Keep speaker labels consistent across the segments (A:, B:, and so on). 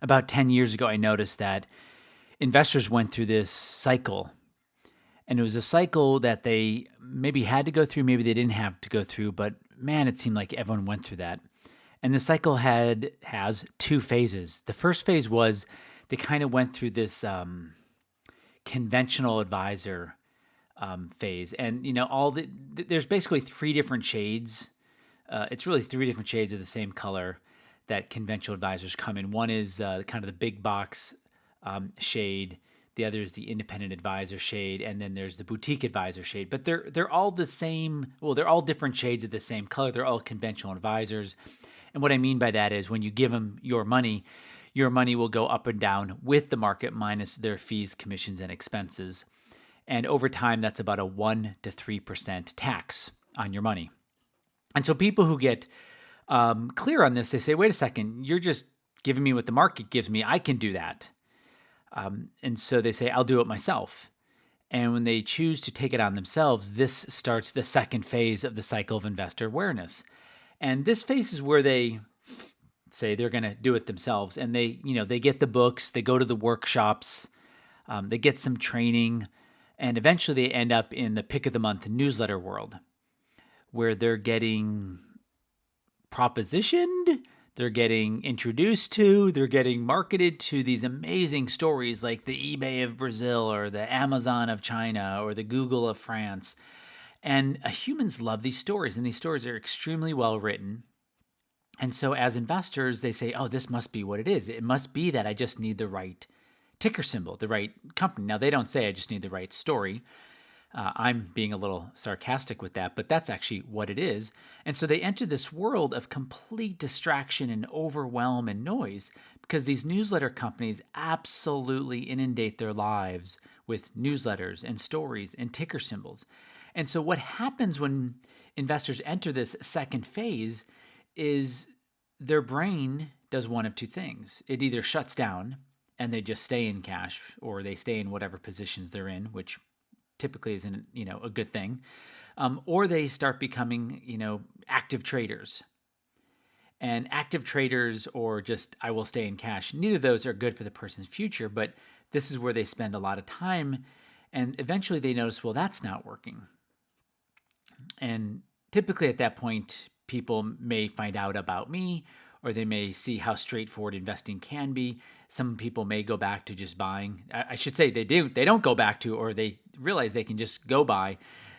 A: about 10 years ago, I noticed that investors went through this cycle. And it was a cycle that they maybe had to go through, maybe they didn't have to go through, but man, it seemed like everyone went through that. And the cycle has two phases. The first phase was they kind of went through this conventional advisor phase, and there's basically three different shades. It's really three different shades of the same color that conventional advisors come in. One is kind of the big box shade. The other is the independent advisor shade, and then there's the boutique advisor shade. But they're all the same. Well, they're all different shades of the same color. They're all conventional advisors. And what I mean by that is when you give them your money will go up and down with the market minus their fees, commissions, and expenses. And over time, that's about a 1 to 3% tax on your money. And so people who get clear on this, they say, wait a second, you're just giving me what the market gives me. I can do that. And so they say, I'll do it myself. And when they choose to take it on themselves, this starts the second phase of the cycle of investor awareness. And this phase is where they say they're going to do it themselves. And they get the books, they go to the workshops, they get some training, and eventually they end up in the pick of the month newsletter world where they're getting propositioned, they're getting introduced to, they're getting marketed to these amazing stories like the eBay of Brazil or the Amazon of China or the Google of France. And humans love these stories, and these stories are extremely well written. And so as investors, they say, oh, this must be what it is. It must be that I just need the right ticker symbol, the right company. Now, they don't say I just need the right story. I'm being a little sarcastic with that, but that's actually what it is. And so they enter this world of complete distraction and overwhelm and noise because these newsletter companies absolutely inundate their lives with newsletters and stories and ticker symbols. And so what happens when investors enter this second phase is their brain does one of two things. It either shuts down and they just stay in cash, or they stay in whatever positions they're in, which typically isn't, a good thing, or they start becoming, active traders. And active traders or just I will stay in cash, neither of those are good for the person's future, but this is where they spend a lot of time, and eventually they notice, well, that's not working. And typically at that point, people may find out about me, or they may see how straightforward investing can be. Some people may go back to just buying. I should say they don't go back to, or they realize they can just go buy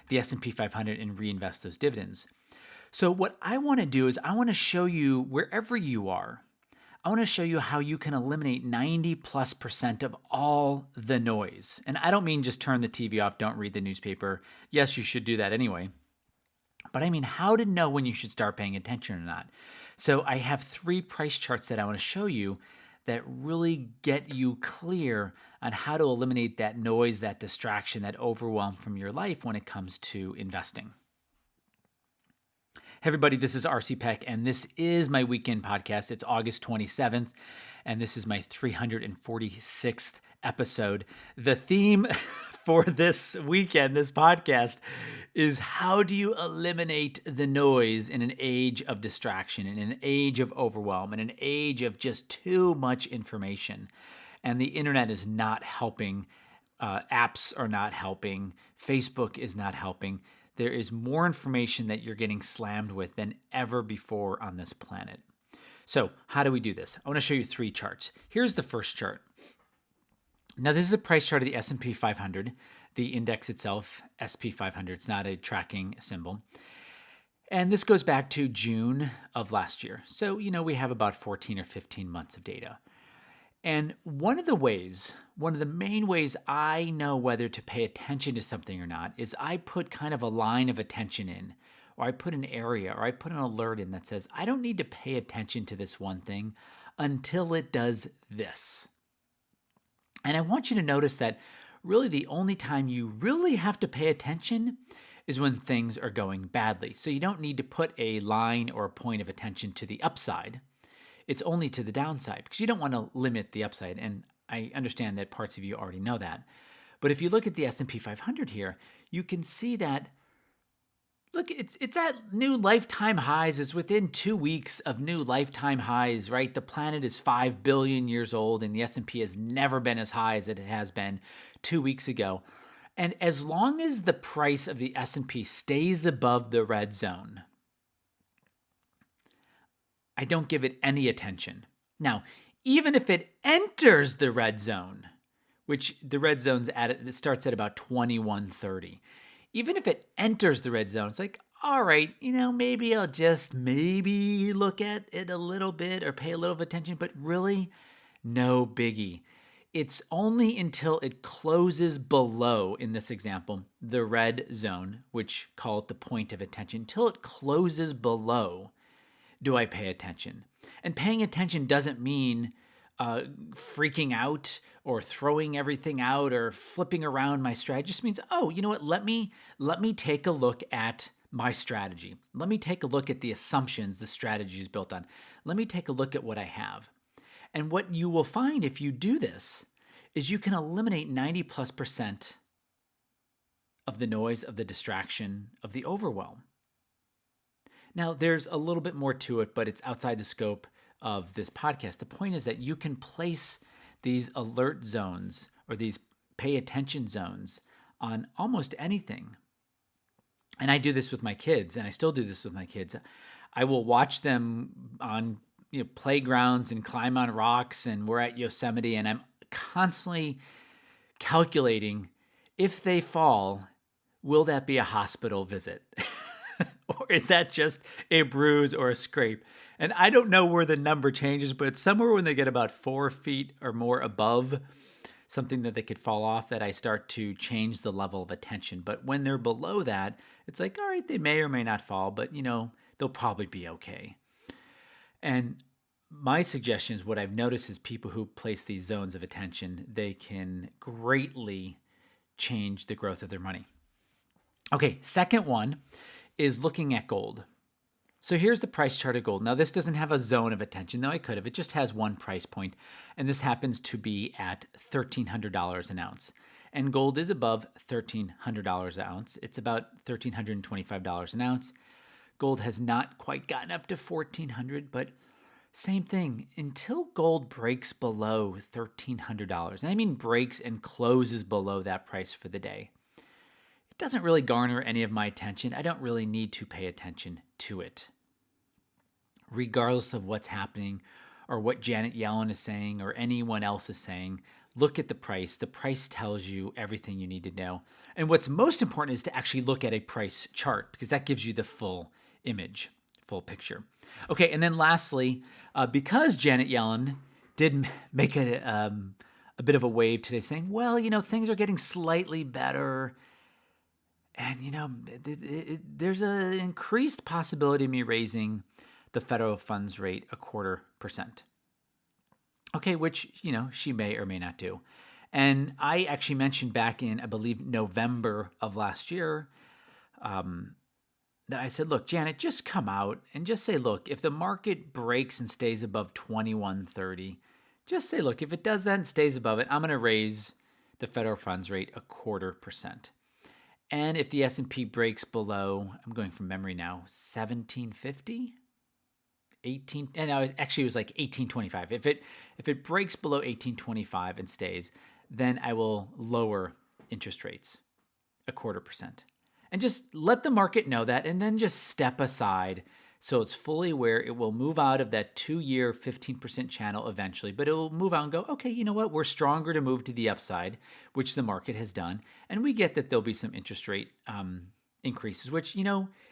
A: the S&P 500 and reinvest those dividends. So what I want to do is I want to show you, wherever you are, I want to show you how you can eliminate 90+% of all the noise. And I don't mean just turn the TV off, don't read the newspaper. Yes, you should do that anyway. But I mean how to know when you should start paying attention or not. So I have 3 price charts that I want to show you that really get you clear on how to eliminate that noise, that distraction, that overwhelm from your life when it comes to investing. Hey everybody, this is RC Peck, and this is my weekend podcast. It's August 27th, and this is my 346th episode. The theme for this weekend, this podcast, is how do you eliminate the noise in an age of distraction, in an age of overwhelm, in an age of just too much information. And the internet is not helping. Apps are not helping. Facebook is not helping. There is more information that you're getting slammed with than ever before on this planet. So how do we do this? I want to show you 3 charts. Here's the first chart. Now, this is a price chart of the S&P 500, the index itself, SP 500. It's not a tracking symbol. And this goes back to June of last year. So, we have about 14 or 15 months of data. And one of the main ways I know whether to pay attention to something or not is I put kind of a line of attention in, or I put an area, or I put an alert in that says, I don't need to pay attention to this one thing until it does this. And I want you to notice that really the only time you really have to pay attention is when things are going badly. So you don't need to put a line or a point of attention to the upside. It's only to the downside because you don't want to limit the upside. And I understand that parts of you already know that. But if you look at the S&P 500 here, you can see that Look, it's at new lifetime highs. It's within 2 weeks of new lifetime highs, right? The planet is 5 billion years old, and the S&P has never been as high as it has been 2 weeks ago. And as long as the price of the S&P stays above the red zone, I don't give it any attention. Now, even if it enters the red zone, which the red zone's it starts at about 2130. Even if it enters the red zone, it's like, all right, maybe I'll just maybe look at it a little bit or pay a little attention, but really, no biggie. It's only until it closes below, in this example, the red zone, which call it the point of attention, until it closes below, do I pay attention. And paying attention doesn't mean freaking out or throwing everything out or flipping around my strategy. It just means, oh, you know what? Let me take a look at my strategy. Let me take a look at the assumptions the strategy is built on. Let me take a look at what I have. And what you will find if you do this is you can eliminate 90+% of the noise, of the distraction, of the overwhelm. Now, there's a little bit more to it, but it's outside the scope of this podcast. The point is that you can place these alert zones or these pay attention zones on almost anything. And I do this with my kids, and I still do this with my kids. I will watch them on playgrounds and climb on rocks, and we're at Yosemite, and I'm constantly calculating, if they fall, will that be a hospital visit? Or is that just a bruise or a scrape? And I don't know where the number changes, but it's somewhere when they get about 4 feet or more above something that they could fall off that I start to change the level of attention. But when they're below that, it's like, all right, they may or may not fall, but they'll probably be okay. And my suggestion is, what I've noticed is people who place these zones of attention, they can greatly change the growth of their money. Okay, second one is looking at gold. So here's the price chart of gold. Now, this doesn't have a zone of attention, though I could have. It just has one price point, and this happens to be at $1,300 an ounce. And gold is above $1,300 an ounce. It's about $1,325 an ounce. Gold has not quite gotten up to $1,400, but same thing. Until gold breaks below $1,300, and I mean breaks and closes below that price for the day, it doesn't really garner any of my attention. I don't really need to pay attention to it. Regardless of what's happening or what Janet Yellen is saying or anyone else is saying, look at the price. The price tells you everything you need to know. And what's most important is to actually look at a price chart, because that gives you the full image, full picture. Okay, and then lastly, because Janet Yellen did make a bit of a wave today saying, well, things are getting slightly better. And, there's an increased possibility of me raising the federal funds rate 0.25%. Okay, which, she may or may not do. And I actually mentioned back in, I believe, November of last year, that I said, look, Janet, just come out and just say, look, if the market breaks and stays above 2130, just say, look, if it does that and stays above it, I'm going to raise the federal funds rate 0.25%. And if the S&P breaks below, I'm going from memory now, 1750, 18, and it was like 1825. If it breaks below 1825 and stays, then I will lower interest rates 0.25%. And just let the market know that, and then just step aside so it's fully aware. It will move out of that 2-year 15% channel eventually, but it will move out and go, okay, you know what? We're stronger to move to the upside, which the market has done. And we get that there'll be some interest rate increases, which,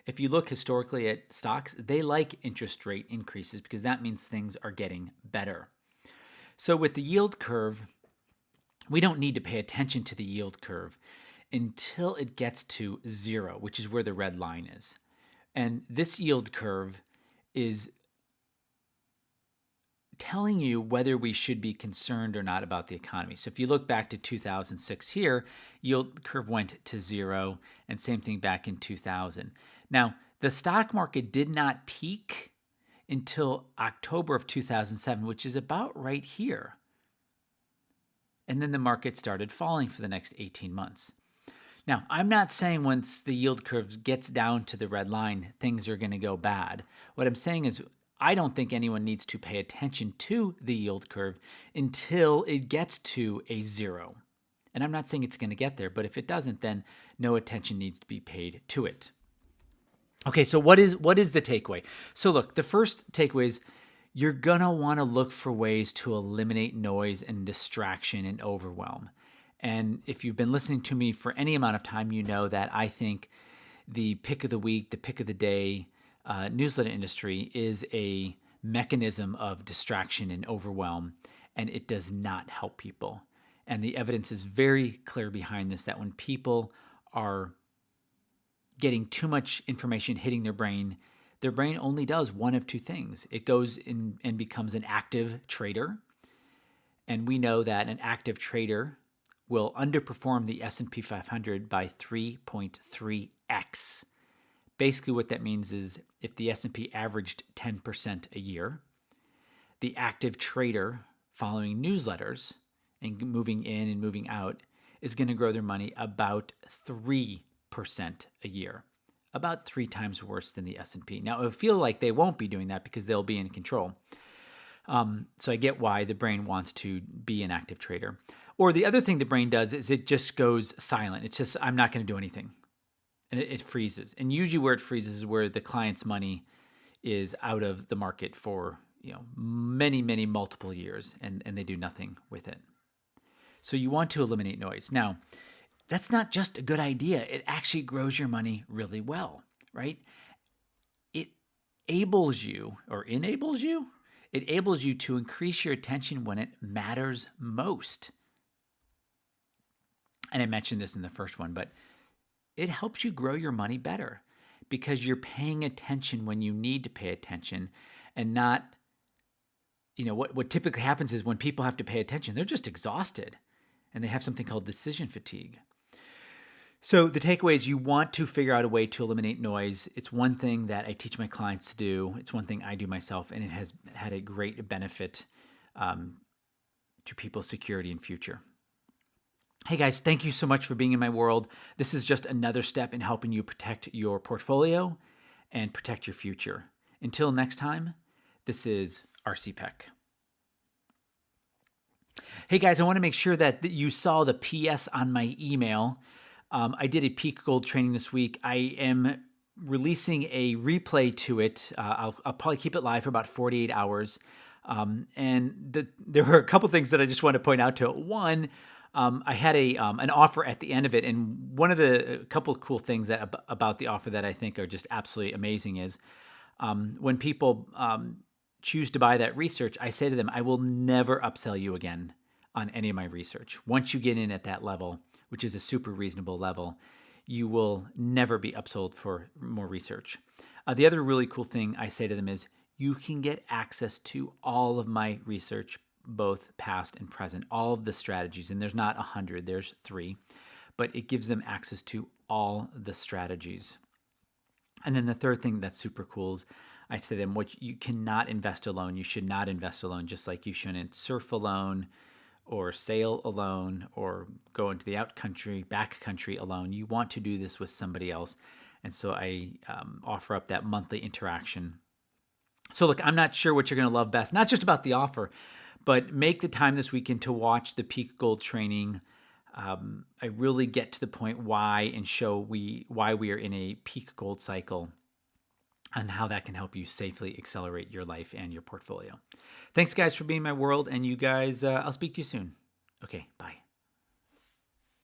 A: if you look historically at stocks, they like interest rate increases because that means things are getting better. So with the yield curve, we don't need to pay attention to the yield curve until it gets to 0, which is where the red line is. And this yield curve is telling you whether we should be concerned or not about the economy. So if you look back to 2006 here, yield curve went to 0, and same thing back in 2000. Now, the stock market did not peak until October of 2007, which is about right here. And then the market started falling for the next 18 months. Now, I'm not saying once the yield curve gets down to the red line, things are going to go bad. What I'm saying is I don't think anyone needs to pay attention to the yield curve until it gets to a zero. And I'm not saying it's going to get there, but if it doesn't, then no attention needs to be paid to it. Okay, so what is the takeaway? So look, the first takeaway is you're going to want to look for ways to eliminate noise and distraction and overwhelm. And if you've been listening to me for any amount of time, you know that I think the pick of the week, the pick of the day newsletter industry is a mechanism of distraction and overwhelm, and it does not help people. And the evidence is very clear behind this, that when people are getting too much information hitting their brain only does one of two things. It goes in and becomes an active trader. And we know that an active trader will underperform the S&P 500 by 3.3x. Basically what that means is if the S&P averaged 10% a year, the active trader following newsletters and moving in and moving out is going to grow their money about 3% a year, about 3 times worse than the S&P. Now, it would feel like they won't be doing that because they'll be in control. So I get why the brain wants to be an active trader. Or the other thing the brain does is it just goes silent. It's just, I'm not going to do anything. And it freezes. And usually where it freezes is where the client's money is out of the market for many, many multiple years, and they do nothing with it. So you want to eliminate noise. Now, that's not just a good idea. It actually grows your money really well, right? It enables you to increase your attention when it matters most. And I mentioned this in the first one, but it helps you grow your money better because you're paying attention when you need to pay attention and not, what typically happens is when people have to pay attention, they're just exhausted and they have something called decision fatigue. So the takeaway is you want to figure out a way to eliminate noise. It's one thing that I teach my clients to do. It's one thing I do myself, and it has had a great benefit to people's security and future. Hey guys, thank you so much for being in my world. This is just another step in helping you protect your portfolio and protect your future. Until next time, this is RC Peck. Hey guys, I want to make sure that you saw the PS on my email. I did a peak gold training this week. I am releasing a replay to it. I'll probably keep it live for about 48 hours. There were a couple things that I just want to point out to it. One, I had an offer at the end of it, and one of the couple of cool things about the offer that I think are just absolutely amazing is when people choose to buy that research, I say to them, I will never upsell you again on any of my research. Once you get in at that level, which is a super reasonable level, you will never be upsold for more research. The other really cool thing I say to them is you can get access to all of my research, both past and present, all of the strategies. And there's not 100, there's 3, but it gives them access to all the strategies. And then the third thing that's super cool is I say to them, you cannot invest alone. You should not invest alone, just like you shouldn't surf alone or sail alone or go into the backcountry alone. You want to do this with somebody else. And so I offer up that monthly interaction. So look, I'm not sure what you're going to love best, not just about the offer, but make the time this weekend to watch the Peak Gold training. I really get to the point why and show why we are in a peak gold cycle and how that can help you safely accelerate your life and your portfolio. Thanks, guys, for being in my world. And you guys, I'll speak to you soon. Okay, bye.